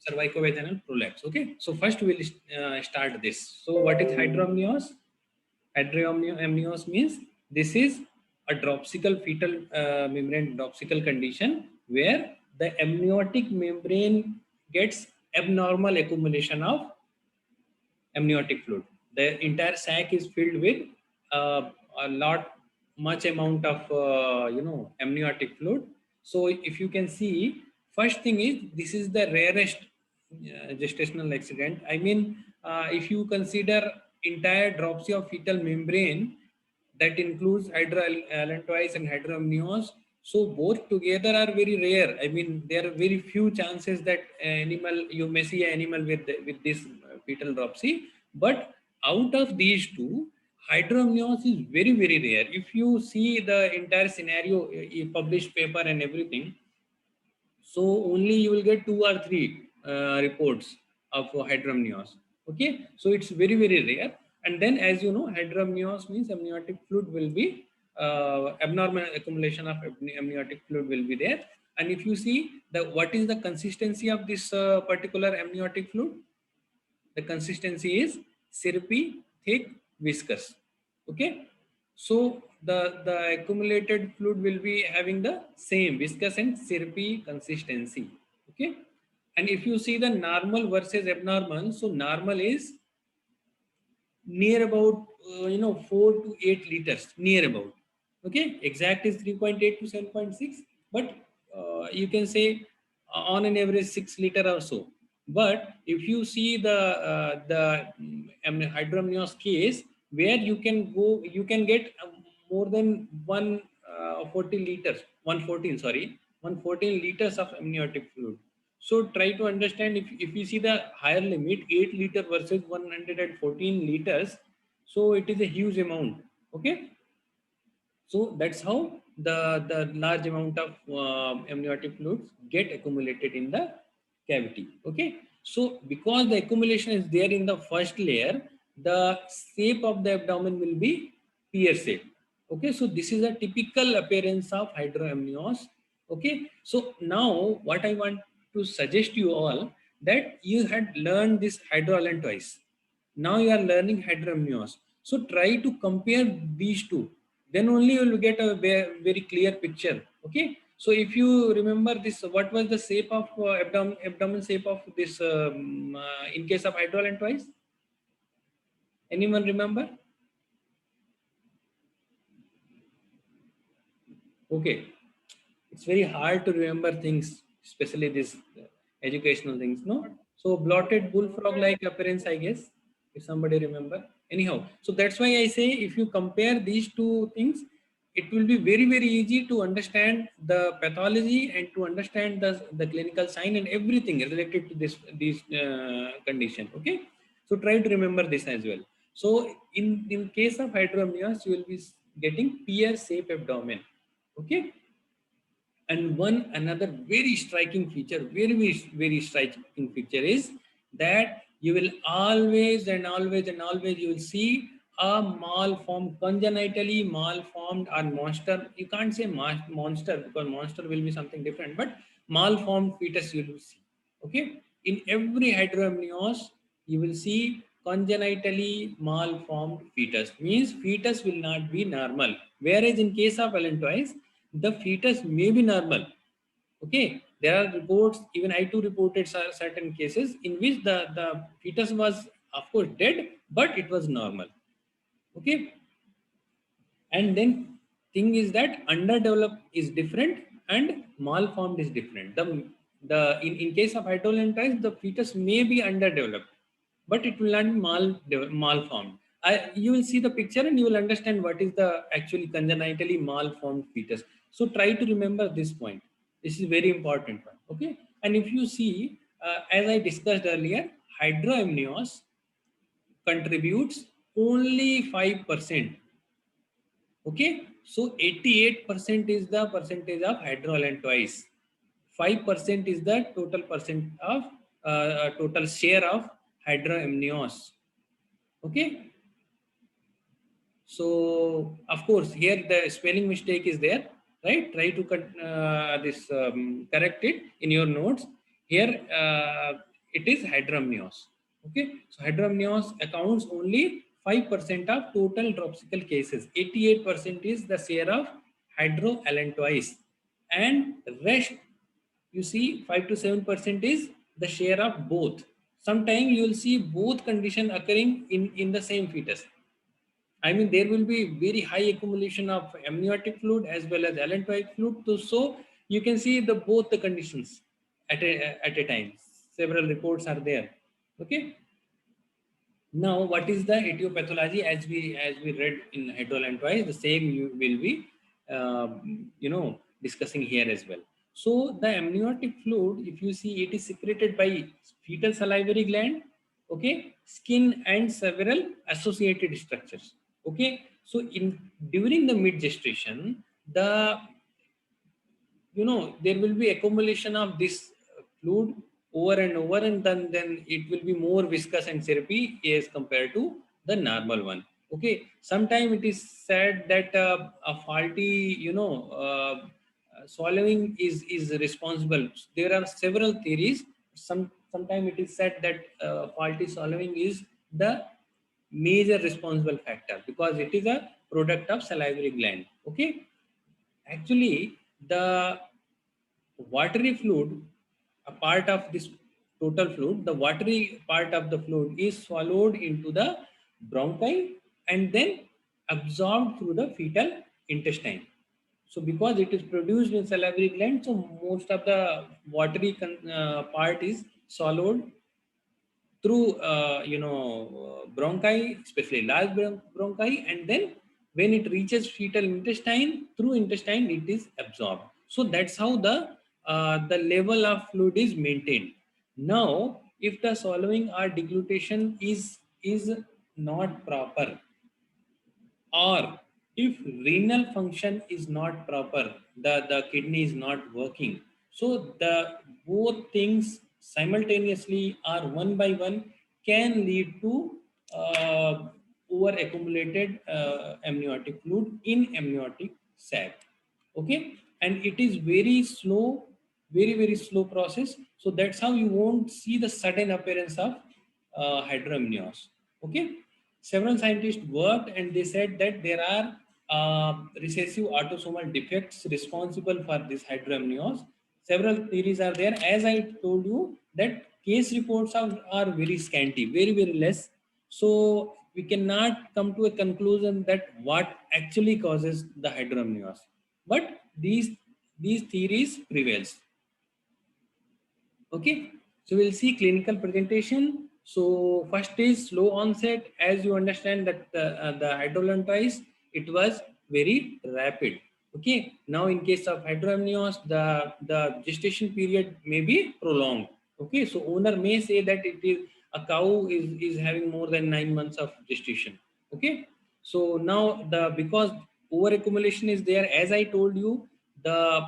cervicovaginal prolapse. Okay, so first we'll start this. So what is hydroamnios? Hydroamnios means this is a dropsical fetal membrane dropsical condition where the amniotic membrane gets abnormal accumulation of amniotic fluid. The entire sac is filled with a much amount of amniotic fluid. So if you can see, first thing is this is the rarest gestational accident. I mean, if you consider entire dropsy of fetal membrane, that includes hydroallantois and hydroamnios. So both together are very rare. I mean, there are very few chances that animal you may see an animal with this fetal dropsy. But out of these two, hydroamnios is very rare. If you see the entire scenario, published paper and everything, so only you will get 2 or 3 reports of hydroamnios. Okay, so it's very rare. And then, as you know, hydroamnios means amniotic fluid will be abnormal accumulation of amniotic fluid will be there. And if you see the what is the consistency of this particular amniotic fluid, the consistency is syrupy, thick, viscous. Okay, so the accumulated fluid will be having the same viscous and syrupy consistency. Okay, and if you see the normal versus abnormal, so normal is near about 4 to 8 liters, near about. Okay, exact is 3.8 to 7.6, but you can say on an average 6 liter or so. But if you see the hydroamnios case, where you can get more than 140 liters, 114, sorry, 114 liters of amniotic fluid. So try to understand, if you see the higher limit, 8 liter versus 114 liters, so it is a huge amount. Okay, so that's how the large amount of amniotic fluids get accumulated in the cavity. Okay, so because the accumulation is there in the first layer, the shape of the abdomen will be pear shape. Okay, so this is a typical appearance of hydroamnios. Okay, so now what I want to suggest you all, that you had learned this hydroallantois. Now you are learning hydroamnios. So try to compare these two. Then only you will get a very clear picture. Okay. So if you remember this, what was the shape of abdomen shape of this in case of hydroallantois? Anyone remember? Okay. It's very hard to remember things, especially these educational things, no? So blotted bullfrog-like appearance, I guess, if somebody remember. Anyhow, so that's why I say if you compare these two things, it will be very easy to understand the pathology and to understand the clinical sign and everything related to this condition. Okay, so try to remember this as well. So in case of hydroamnios, you will be getting pear-shaped abdomen. Okay, and one another very striking feature, very striking feature is that you will always you will see a malformed, congenitally malformed or monster. You can't say monster because monster will be something different, but malformed fetus you will see. Okay, in every hydroamnios you will see congenitally malformed fetus, means fetus will not be normal, whereas in case of allantois the fetus may be normal. Okay, there are reports, even I too reported certain cases in which the fetus was of course dead, but it was normal. Okay, and then thing is that underdeveloped is different and malformed is different. In case of hydrolentis, the fetus may be underdeveloped, but it will not be malformed. You will see the picture and you will understand what is the actually congenitally malformed fetus. So try to remember this point. This is very important one. Okay, and if you see, as I discussed earlier, hydroamnios contributes only 5%. Okay, so 88% is the percentage of hydroallantois. 5% is the total percent of total share of hydroamnios. Okay, so of course here the spelling mistake is there, right? Try to correct it in your notes. Here it is hydramnios. Okay, so hydramnios accounts only 5% of total dropsical cases. 88% is the share of hydroallantois, and rest, you see, 5 to 7% is the share of both. Sometimes you will see both condition occurring in the same fetus. I mean, there will be very high accumulation of amniotic fluid as well as allantoic fluid. So you can see the both the conditions at a time. Several reports are there. Okay. Now, what is the etiopathology? As we read in hydroallantois, the same you will be discussing here as well. So the amniotic fluid, if you see, it is secreted by fetal salivary gland, okay, skin, and several associated structures. Okay, so in during the mid gestation, the there will be accumulation of this fluid over and over, and then it will be more viscous and syrupy as compared to the normal one. Okay, sometime it is said that a faulty swallowing is responsible. There are several theories. Sometime it is said that faulty swallowing is the major responsible factor because it is a product of salivary gland. Okay, actually, the watery fluid, a part of this total fluid, the watery part of the fluid is swallowed into the bronchi and then absorbed through the fetal intestine. So, because it is produced in salivary gland, so most of the watery part is swallowed through bronchi, especially large bronchi, and then when it reaches fetal intestine, through intestine it is absorbed. So that's how the level of fluid is maintained. Now, if the swallowing or deglutition is not proper, or if renal function is not proper, the kidney is not working, so the both things simultaneously or one by one can lead to uh, over accumulated amniotic fluid in amniotic sac. Okay, and it is very slow, very slow process. So that's how you won't see the sudden appearance of hydramnios. Okay, several scientists worked and they said that there are recessive autosomal defects responsible for this hydramnios. Several theories are there. As I told you, that case reports are very scanty, very less. So we cannot come to a conclusion that what actually causes the hydramnios. But these theories prevails. Okay, so we'll see clinical presentation. So first is slow onset. As you understand that the hydrolantois, it was very rapid. Okay, now in case of hydramnios, the gestation period may be prolonged. Okay, so owner may say that it is a cow is having more than 9 months of gestation. Okay, so now because over accumulation is there, as I told you, the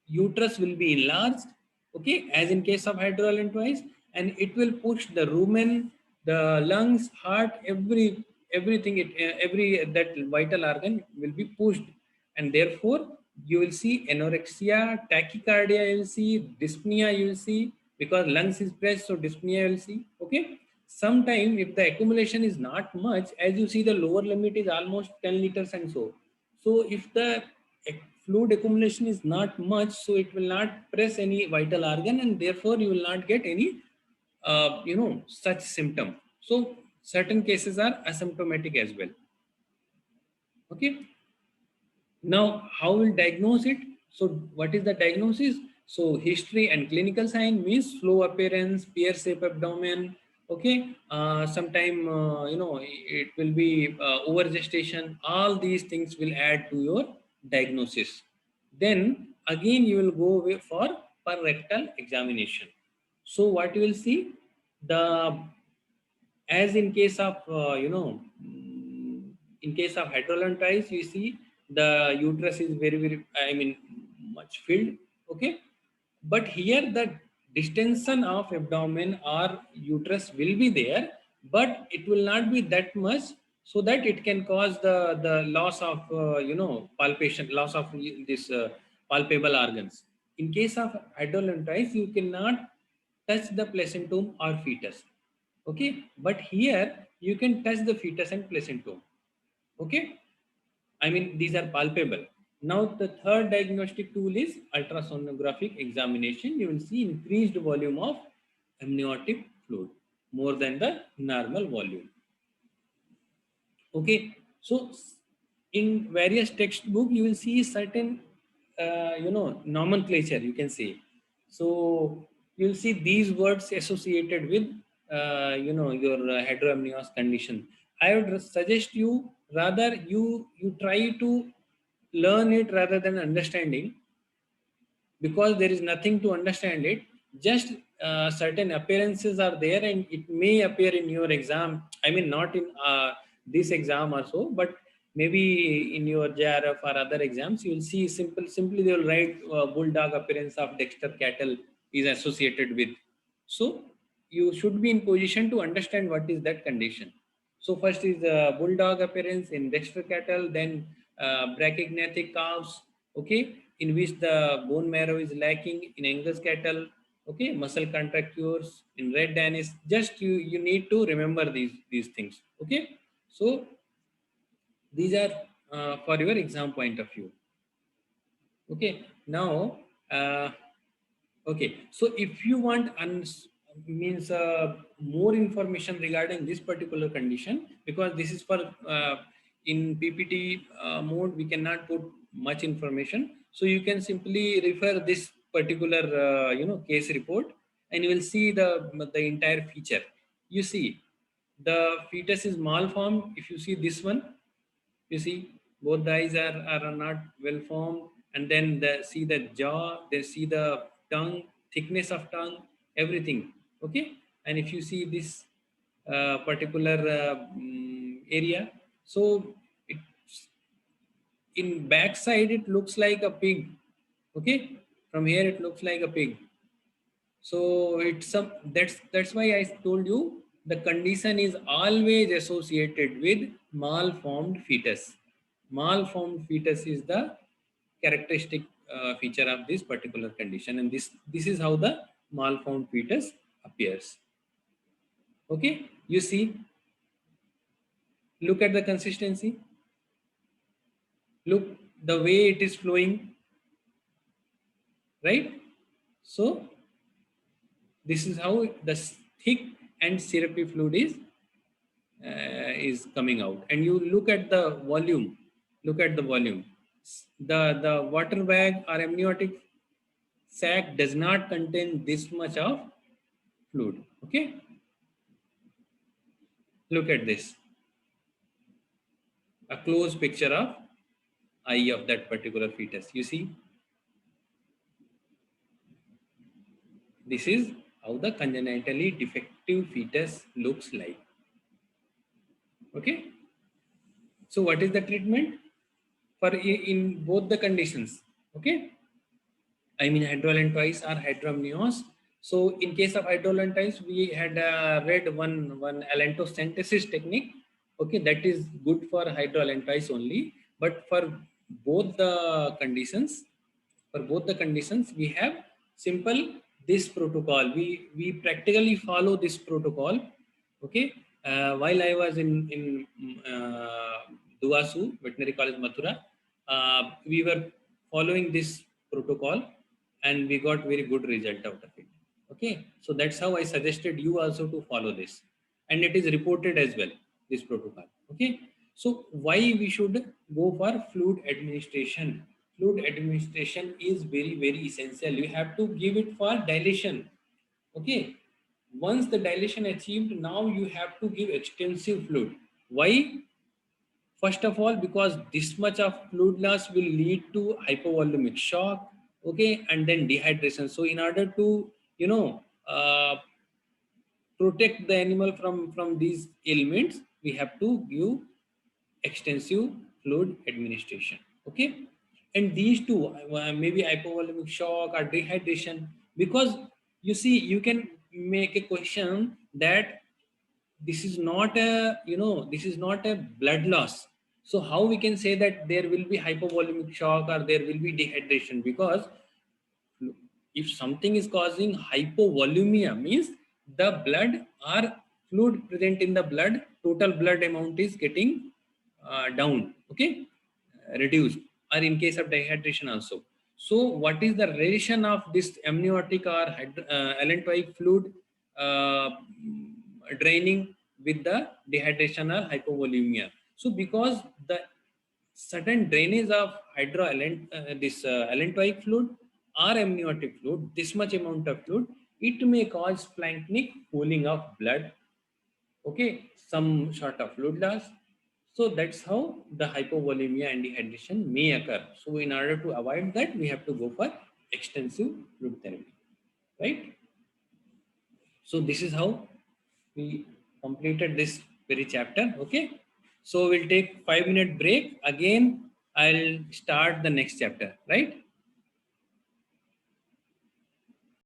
uterus will be enlarged, okay, as in case of hydroallantois, and it will push the rumen, the lungs, heart, everything, every that vital organ will be pushed, and therefore you will see anorexia, tachycardia, you will see dyspnea, you will see, because lungs is pressed, so dyspnea you will see. Okay, sometime if the accumulation is not much, as you see, the lower limit is almost 10 liters, and so if the fluid accumulation is not much, so it will not press any vital organ, and therefore you will not get any such symptom. So certain cases are asymptomatic as well. Okay, now how will diagnose it? So what is the diagnosis? So history and clinical sign means slow appearance, pear shaped abdomen. Okay, sometime it will be over gestation. All these things will add to your diagnosis. Then again you will go away for per rectal examination. So what you will see, the as in case of in case of hydrolantois, you see the uterus is very I mean much filled. Okay, but here the distension of abdomen or uterus will be there, but it will not be that much, so that it can cause the loss of palpation, loss of this palpable organs. In case of hydrolantois, you cannot touch the placentum or fetus. Okay, but here you can touch the fetus and placentum. Okay, I mean these are palpable. Now the third diagnostic tool is ultrasonographic examination. You will see increased volume of amniotic fluid more than the normal volume. Okay, so in various textbook you will see certain nomenclature, you can say. So you'll see these words associated with your hydroamnios condition. I would suggest you rather you try to learn it rather than understanding, because there is nothing to understand it. Just certain appearances are there and it may appear in your exam. I mean not in this exam or so, but maybe in your JRF or other exams you will see simply they will write bulldog appearance of Dexter cattle is associated with. So you should be in position to understand what is that condition. So first is bulldog appearance in Dexter cattle, then brachygnathtic calves, okay, in which the bone marrow is lacking in Angus cattle, okay, muscle contractures in red Danish. Just you need to remember these things, okay. So these are for your exam point of view, okay. Now okay, so if you want means more information regarding this particular condition, because this is for in PPT mode, we cannot put much information. So you can simply refer this particular case report, and you will see the entire feature. You see, the fetus is malformed. If you see this one, you see both the eyes are not well formed, and then see the jaw, they see the tongue, thickness of tongue, everything, okay. And if you see this particular area, so it, in backside it looks like a pig, okay. From here it looks like a pig. So it's some that's why I told you the condition is always associated with malformed fetus. Malformed fetus is the characteristic feature of this particular condition, and this is how the malformed fetus appears. Okay, you see, look at the consistency. Look the way it is flowing, right? So this is how the thick and syrupy fluid is coming out. And you look at the volume. Look at the volume. The water bag or amniotic sac does not contain this much of fluid. Okay, look at this. A close picture of eye of that particular fetus. You see, this is how the congenitally defective fetus looks like. Okay. So what is the treatment for in both the conditions? Okay. I mean hydrolentois or hydroamnios. So in case of hydrolentois, we had read one allantocentesis technique. Okay, that is good for hydrolentois only. But for both the conditions, we have simple this protocol. We practically follow this protocol. Okay, while I was in Duasu Veterinary College Mathura, we were following this protocol and we got very good result out of it. Okay, so that's how I suggested you also to follow this, and it is reported as well, this protocol. Okay, so why we should go for fluid administration? Fluid administration is very essential. You have to give it for dilation. Okay, once the dilation achieved, now you have to give extensive fluid. Why? First of all, because this much of fluid loss will lead to hypovolumic shock, okay, and then dehydration. So in order to, protect the animal from these ailments, we have to give extensive fluid administration, okay. And these two, maybe hypovolemic shock or dehydration, because you see, you can make a question that this is not a this is not a blood loss. So how we can say that there will be hypovolemic shock or there will be dehydration? Because If something is causing hypovolemia, means the blood or fluid present in the blood, total blood amount is getting down, okay, reduced, or in case of dehydration also. So what is the relation of this amniotic or allantoic fluid uh, draining with the dehydration or hypovolemia? So because the sudden drainage of this allantoic fluid or amniotic fluid, this much amount of fluid, it may cause splanchnic pooling of blood, okay, some sort of fluid loss. So that's how the hypovolemia and dehydration may occur. So in order to avoid that, we have to go for extensive fluid therapy, right? So this is how we completed this very chapter, okay? So we'll take 5-minute break. Again, I'll start the next chapter, right?